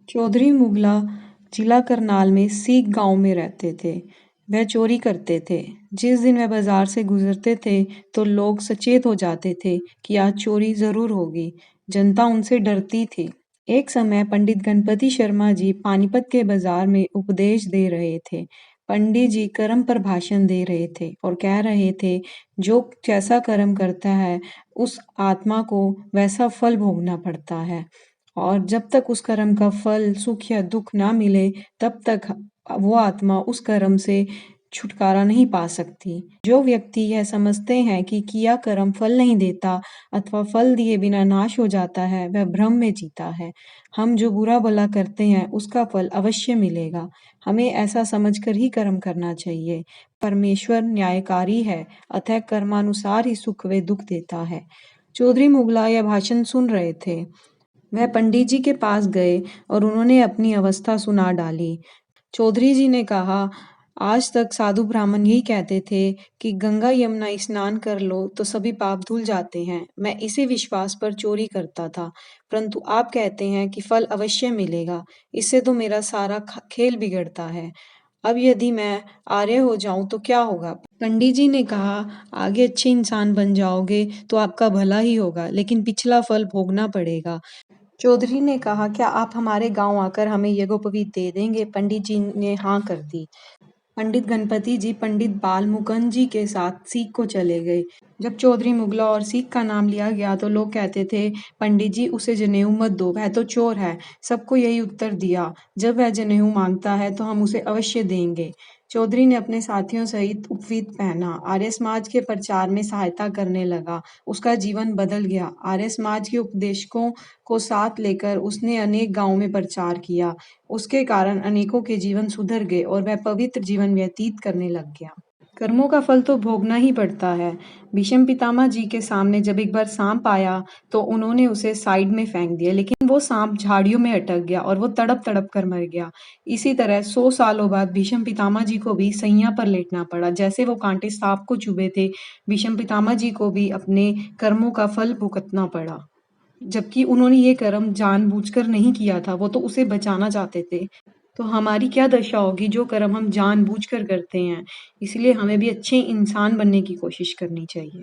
चौधरी मुगला जिला करनाल में सीख गांव में रहते थे। वह चोरी करते थे। जिस दिन वह बाजार से गुजरते थे तो लोग सचेत हो जाते थे कि आज चोरी जरूर होगी। जनता उनसे डरती थी। एक समय पंडित गणपति शर्मा जी पानीपत के बाजार में उपदेश दे रहे थे। पंडित जी कर्म पर भाषण दे रहे थे और कह रहे थे, जो जैसा कर्म करता है उस आत्मा को वैसा फल भोगना पड़ता है और जब तक उस कर्म का फल सुख या दुख ना मिले तब तक वो आत्मा उस कर्म से छुटकारा नहीं पा सकती। जो व्यक्ति यह समझते हैं कि किया कर्म फल नहीं देता अथवा फल दिए बिना नाश हो जाता है, वह भ्रम में जीता है। हम जो बुरा भला करते हैं उसका फल अवश्य मिलेगा। हमें ऐसा समझकर ही कर्म करना चाहिए। परमेश्वर न्यायकारी है, अतः कर्मानुसार ही सुख व दुख देता है। चौधरी मुगला यह भाषण सुन रहे थे। वह पंडित जी के पास गए और उन्होंने अपनी अवस्था सुना डाली। चौधरी जी ने कहा, आज तक साधु ब्राह्मण यही कहते थे कि गंगा यमुना स्नान कर लो तो सभी पाप धुल जाते हैं। मैं इसी विश्वास पर चोरी करता था, परंतु आप कहते हैं कि फल अवश्य मिलेगा। इससे तो मेरा सारा खेल बिगड़ता है। अब यदि मैं आर्य हो जाऊं तो क्या होगा? पंडित जी ने कहा, आगे अच्छे इंसान बन जाओगे तो आपका भला ही होगा, लेकिन पिछला फल भोगना पड़ेगा। चौधरी ने कहा, क्या आप हमारे गांव आकर हमें यज्ञोपवीत दे देंगे? पंडित जी ने हाँ कर दी। पंडित गणपति जी पंडित बाल मुकुंद जी के साथ सीख को चले गए। जब चौधरी मुगला और सीख का नाम लिया गया तो लोग कहते थे, पंडित जी उसे जनेऊ मत दो, वह तो चोर है। सबको यही उत्तर दिया, जब वह जनेऊ मांगता है तो हम उसे अवश्य देंगे। चौधरी ने अपने साथियों सहित उपवीत पहना, आर्य समाज के प्रचार में सहायता करने लगा। उसका जीवन बदल गया। आर्य समाज के उपदेशकों को साथ लेकर उसने अनेक गांवों में प्रचार किया। उसके कारण अनेकों के जीवन सुधर गए और वह पवित्र जीवन व्यतीत करने लग गया। कर्मों का फल तो भोगना ही पड़ता है। भीष्म पितामह जी के सामने जब एक बार सांप आया तो उन्होंने उसे साइड में फेंक दिया, लेकिन वो सांप झाड़ियों में अटक गया और वो तड़प तड़प कर मर गया। इसी तरह 100 सालों बाद भीष्म पितामह जी को भी सैया पर लेटना पड़ा। जैसे वो कांटे सांप को चुभे थे, भीष्म पितामह जी को भी अपने कर्मों का फल भुगतना पड़ा। जबकि उन्होंने ये कर्म जानबूझकर नहीं किया था, वो तो उसे बचाना चाहते थे। तो हमारी क्या दशा होगी जो कर्म हम जानबूझकर करते हैं। इसलिए हमें भी अच्छे इंसान बनने की कोशिश करनी चाहिए।